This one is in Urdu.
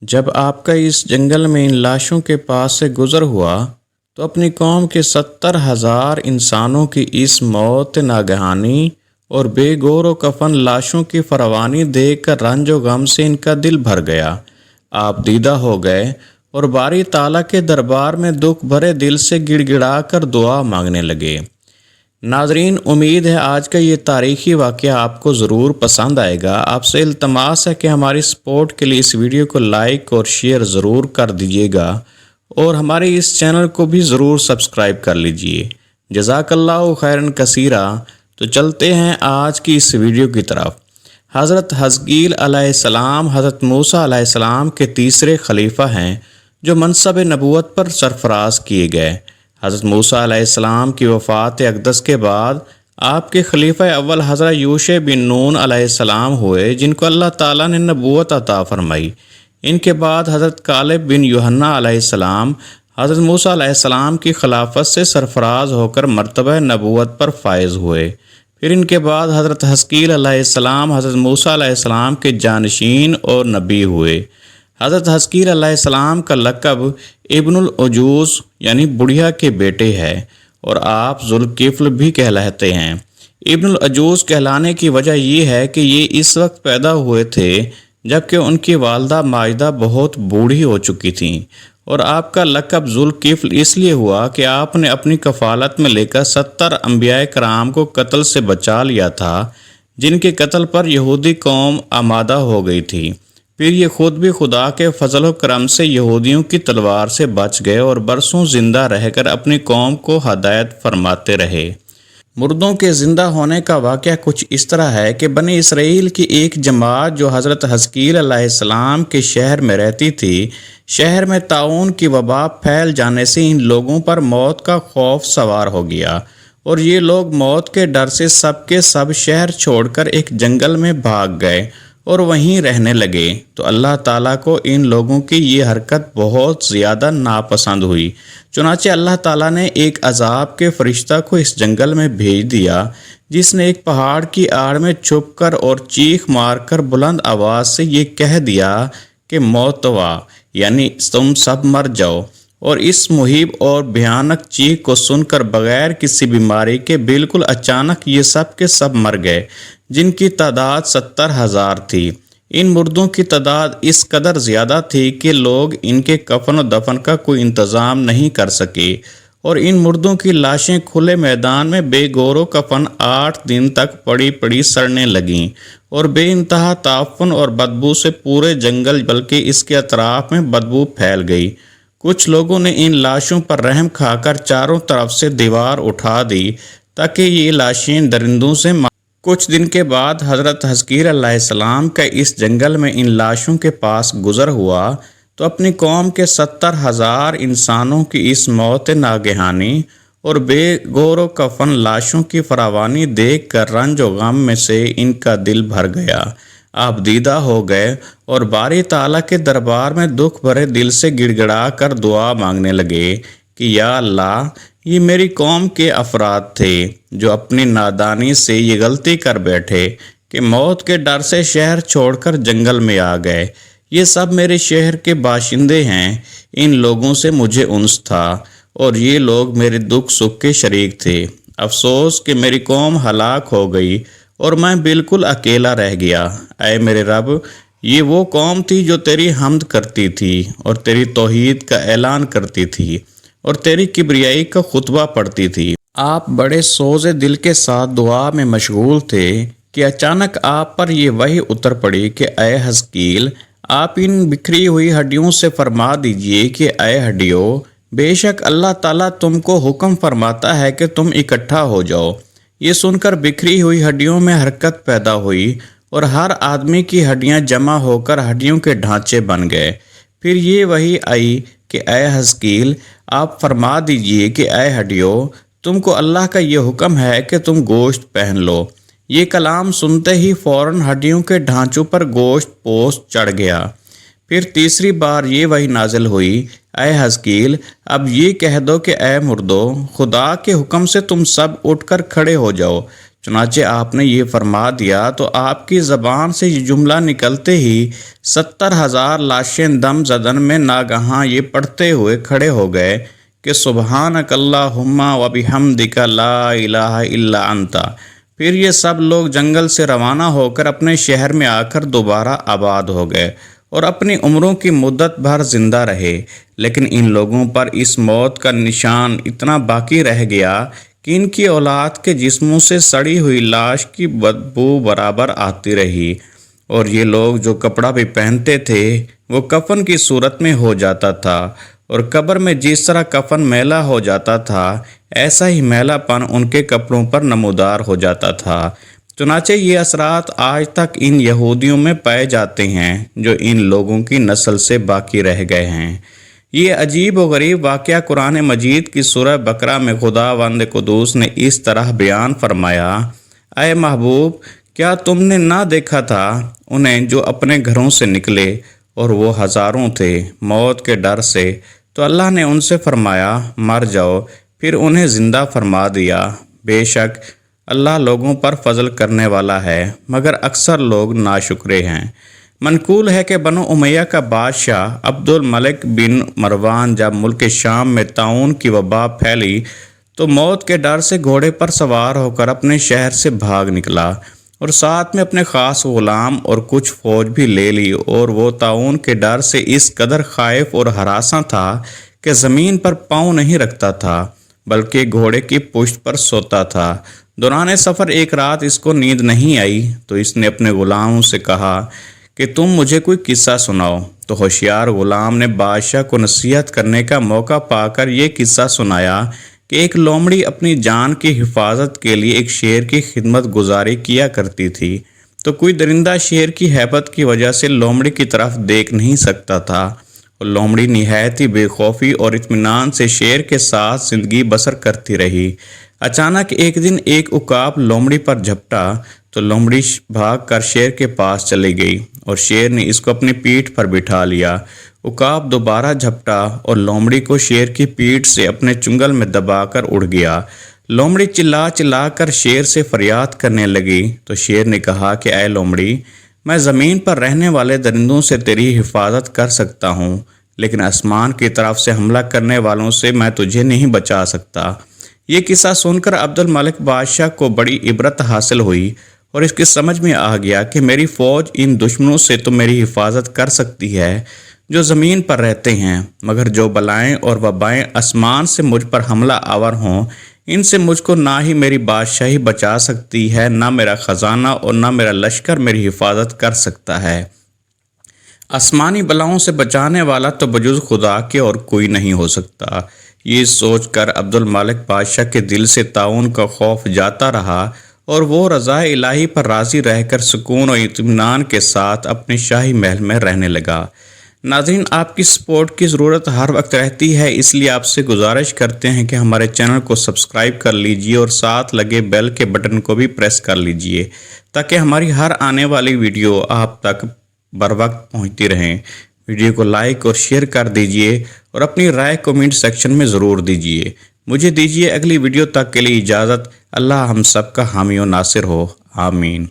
جب آپ کا اس جنگل میں ان لاشوں کے پاس سے گزر ہوا تو اپنی قوم کے 70,000 انسانوں کی اس موت ناگہانی اور بے گور و کفن لاشوں کی فراوانی دیکھ کر رنج و غم سے ان کا دل بھر گیا۔ آپ دیدہ ہو گئے اور باری تعالیٰ کے دربار میں دکھ بھرے دل سے گڑ گڑا کر دعا مانگنے لگے۔ ناظرین، امید ہے آج کا یہ تاریخی واقعہ آپ کو ضرور پسند آئے گا۔ آپ سے التماس ہے کہ ہماری سپورٹ کے لیے اس ویڈیو کو لائک اور شیئر ضرور کر دیجیے گا اور ہمارے اس چینل کو بھی ضرور سبسکرائب کر لیجیے۔ جزاک اللہ خیرن کثیرہ۔ تو چلتے ہیں آج کی اس ویڈیو کی طرف۔ حضرت حزقیل علیہ السلام حضرت موسیٰ علیہ السلام کے تیسرے خلیفہ ہیں جو منصب نبوت پر سرفراز کیے گئے۔ حضرت موسیٰ علیہ السلام کی وفات اقدس کے بعد آپ کے خلیفہ اول حضرت یوشع بن نون علیہ السلام ہوئے، جن کو اللہ تعالیٰ نے نبوت عطا فرمائی۔ ان کے بعد حضرت کالب بن یوحنا علیہ السلام حضرت موسیٰ علیہ السلام کی خلافت سے سرفراز ہو کر مرتبہ نبوت پر فائز ہوئے۔ پھر ان کے بعد حضرت حزقیل علیہ السلام حضرت موسیٰ علیہ السلام کے جانشین اور نبی ہوئے۔ حضرت حزقیل علیہ السلام کا لقب ابن العجوز یعنی بڑھیا کے بیٹے ہے اور آپ ذوالکفل بھی کہلاتے ہیں۔ ابن العجوز کہلانے کی وجہ یہ ہے کہ یہ اس وقت پیدا ہوئے تھے جبکہ ان کی والدہ ماجدہ بہت بوڑھی ہو چکی تھیں، اور آپ کا لقب ذوالکفل اس لیے ہوا کہ آپ نے اپنی کفالت میں لے کر 70 انبیاء کرام کو قتل سے بچا لیا تھا، جن کے قتل پر یہودی قوم آمادہ ہو گئی تھی۔ پھر یہ خود بھی خدا کے فضل و کرم سے یہودیوں کی تلوار سے بچ گئے اور برسوں زندہ رہ کر اپنی قوم کو ہدایت فرماتے رہے۔ مردوں کے زندہ ہونے کا واقعہ کچھ اس طرح ہے کہ بنی اسرائیل کی ایک جماعت جو حضرت حزقیل علیہ السلام کے شہر میں رہتی تھی، شہر میں طاعون کی وبا پھیل جانے سے ان لوگوں پر موت کا خوف سوار ہو گیا، اور یہ لوگ موت کے ڈر سے سب کے سب شہر چھوڑ کر ایک جنگل میں بھاگ گئے اور وہیں رہنے لگے۔ تو اللہ تعالیٰ کو ان لوگوں کی یہ حرکت بہت زیادہ ناپسند ہوئی، چنانچہ اللہ تعالیٰ نے ایک عذاب کے فرشتہ کو اس جنگل میں بھیج دیا، جس نے ایک پہاڑ کی آڑ میں چھپ کر اور چیخ مار کر بلند آواز سے یہ کہہ دیا کہ موتوا یعنی تم سب مر جاؤ۔ اور اس مہیب اور بھیانک چیخ کو سن کر بغیر کسی بیماری کے بالکل اچانک یہ سب کے سب مر گئے، جن کی تعداد 70,000 تھی۔ ان مردوں کی تعداد اس قدر زیادہ تھی کہ لوگ ان کے کفن و دفن کا کوئی انتظام نہیں کر سکے، اور ان مردوں کی لاشیں کھلے میدان میں بے گور و کفن 8 دن تک پڑی پڑی سڑنے لگیں، اور بے انتہا تعفن اور بدبو سے پورے جنگل بلکہ اس کے اطراف میں بدبو پھیل گئی۔ کچھ لوگوں نے ان لاشوں پر رحم کھا کر چاروں طرف سے دیوار اٹھا دی تاکہ یہ لاشیں درندوں سے کچھ دن کے بعد حضرت حزقیل علیہ السلام کا اس جنگل میں ان لاشوں کے پاس گزر ہوا تو اپنی قوم کے 70,000 انسانوں کی اس موت ناگہانی اور بے گور و کفن لاشوں کی فراوانی دیکھ کر رنج و غم میں سے ان کا دل بھر گیا۔ آپ دیدہ ہو گئے اور باری تعالیٰ کے دربار میں دکھ بھرے دل سے گڑ گڑا کر دعا مانگنے لگے کہ یا اللہ، یہ میری قوم کے افراد تھے جو اپنی نادانی سے یہ غلطی کر بیٹھے کہ موت کے ڈر سے شہر چھوڑ کر جنگل میں آ گئے۔ یہ سب میرے شہر کے باشندے ہیں، ان لوگوں سے مجھے انس تھا اور یہ لوگ میرے دکھ سکھ کے شریک تھے۔ افسوس کہ میری قوم ہلاک ہو گئی اور میں بالکل اکیلا رہ گیا۔ اے میرے رب، یہ وہ قوم تھی جو تیری حمد کرتی تھی اور تیری توحید کا اعلان کرتی تھی اور تیری کبریائی کا خطبہ پڑھتی تھی۔ آپ بڑے سوز دل کے ساتھ دعا میں مشغول تھے کہ اچانک آپ پر یہ وحی اتر پڑی کہ اے حزقیل، آپ ان بکھری ہوئی ہڈیوں سے فرما دیجئے کہ اے ہڈیوں، بے شک اللہ تعالیٰ تم کو حکم فرماتا ہے کہ تم اکٹھا ہو جاؤ۔ یہ سن کر بکھری ہوئی ہڈیوں میں حرکت پیدا ہوئی اور ہر آدمی کی ہڈیاں جمع ہو کر ہڈیوں کے ڈھانچے بن گئے۔ پھر یہ وحی آئی کہ اے حزقیل، آپ فرما دیجئے کہ اے ہڈیوں، تم کو اللہ کا یہ حکم ہے کہ تم گوشت پہن لو۔ یہ کلام سنتے ہی فوراً ہڈیوں کے ڈھانچوں پر گوشت پوست چڑھ گیا۔ پھر تیسری بار یہ وحی نازل ہوئی، اے حزقیل، اب یہ کہہ دو کہ اے مردو، خدا کے حکم سے تم سب اٹھ کر کھڑے ہو جاؤ، چنانچہ آپ نے یہ فرما دیا تو آپ کی زبان سے یہ جملہ نکلتے ہی 70,000 لاشیں دم زدن میں ناگہاں یہ پڑھتے ہوئے کھڑے ہو گئے کہ سبحانک اللہم و بحمدک لا الہ الا انت۔ پھر یہ سب لوگ جنگل سے روانہ ہو کر اپنے شہر میں آ کر دوبارہ آباد ہو گئے اور اپنی عمروں کی مدت بھر زندہ رہے، لیکن ان لوگوں پر اس موت کا نشان اتنا باقی رہ گیا کہ ان کی اولاد کے جسموں سے سڑی ہوئی لاش کی بدبو برابر آتی رہی، اور یہ لوگ جو کپڑا بھی پہنتے تھے وہ کفن کی صورت میں ہو جاتا تھا، اور قبر میں جس طرح کفن میلا ہو جاتا تھا ایسا ہی میلا پن ان کے کپڑوں پر نمودار ہو جاتا تھا۔ چنانچہ یہ اثرات آج تک ان یہودیوں میں پائے جاتے ہیں جو ان لوگوں کی نسل سے باقی رہ گئے ہیں۔ یہ عجیب و غریب واقعہ قرآن مجید کی سورہ بقرہ میں خداوند قدوس نے اس طرح بیان فرمایا: اے محبوب، کیا تم نے نہ دیکھا تھا انہیں جو اپنے گھروں سے نکلے اور وہ ہزاروں تھے موت کے ڈر سے، تو اللہ نے ان سے فرمایا مر جاؤ، پھر انہیں زندہ فرما دیا۔ بے شک اللہ لوگوں پر فضل کرنے والا ہے، مگر اکثر لوگ ناشکرے ہیں۔ منقول ہے کہ بنو امیہ کا بادشاہ عبد الملک بن مروان جب ملک شام میں طاعون کی وبا پھیلی تو موت کے ڈر سے گھوڑے پر سوار ہو کر اپنے شہر سے بھاگ نکلا، اور ساتھ میں اپنے خاص غلام اور کچھ فوج بھی لے لی، اور وہ طاعون کے ڈر سے اس قدر خائف اور ہراساں تھا کہ زمین پر پاؤں نہیں رکھتا تھا بلکہ گھوڑے کی پشت پر سوتا تھا۔ دوران سفر ایک رات اس کو نیند نہیں آئی تو اس نے اپنے غلاموں سے کہا کہ تم مجھے کوئی قصہ سناؤ، تو ہوشیار غلام نے بادشاہ کو نصیحت کرنے کا موقع پا کر یہ قصہ سنایا کہ ایک لومڑی اپنی جان کی حفاظت کے لیے ایک شیر کی خدمت گزاری کیا کرتی تھی، تو کوئی درندہ شیر کی ہیبت کی وجہ سے لومڑی کی طرف دیکھ نہیں سکتا تھا، اور لومڑی نہایت ہی بے خوفی اور اطمینان سے شیر کے ساتھ زندگی بسر کرتی رہی۔ اچانک ایک دن ایک عقاب لومڑی پر جھپٹا تو لومڑی بھاگ کر شیر کے پاس چلی گئی اور شیر نے اس کو اپنی پیٹھ پر بٹھا لیا۔ عقاب دوبارہ جھپٹا اور لومڑی کو شیر کی پیٹھ سے اپنے چنگل میں دبا کر اڑ گیا۔ لومڑی چلا چلا کر شیر سے فریاد کرنے لگی تو شیر نے کہا کہ اے لومڑی، میں زمین پر رہنے والے درندوں سے تیری حفاظت کر سکتا ہوں، لیکن آسمان کی طرف سے حملہ کرنے والوں سے میں تجھے نہیں بچا سکتا۔ یہ قصہ سن کر عبد الملک بادشاہ کو بڑی عبرت حاصل ہوئی اور اس کی سمجھ میں آ گیا کہ میری فوج ان دشمنوں سے تو میری حفاظت کر سکتی ہے جو زمین پر رہتے ہیں، مگر جو بلائیں اور وبائیں آسمان سے مجھ پر حملہ آور ہوں ان سے مجھ کو نہ ہی میری بادشاہی بچا سکتی ہے، نہ میرا خزانہ اور نہ میرا لشکر میری حفاظت کر سکتا ہے۔ آسمانی بلاؤں سے بچانے والا تو بجز خدا کے اور کوئی نہیں ہو سکتا۔ یہ سوچ کر عبد الملک بادشاہ کے دل سے طاعون کا خوف جاتا رہا اور وہ رضا الہی پر راضی رہ کر سکون و اطمینان کے ساتھ اپنے شاہی محل میں رہنے لگا۔ ناظرین، آپ کی سپورٹ کی ضرورت ہر وقت رہتی ہے، اس لیے آپ سے گزارش کرتے ہیں کہ ہمارے چینل کو سبسکرائب کر لیجئے اور ساتھ لگے بیل کے بٹن کو بھی پریس کر لیجئے تاکہ ہماری ہر آنے والی ویڈیو آپ تک بر وقت پہنچتی رہیں۔ ویڈیو کو لائک اور شیئر کر دیجئے اور اپنی رائے کومنٹ سیکشن میں ضرور دیجئے۔ مجھے دیجئے اگلی ویڈیو تک کے لیے اجازت۔ اللہ ہم سب کا حامی و ناصر ہو، آمین۔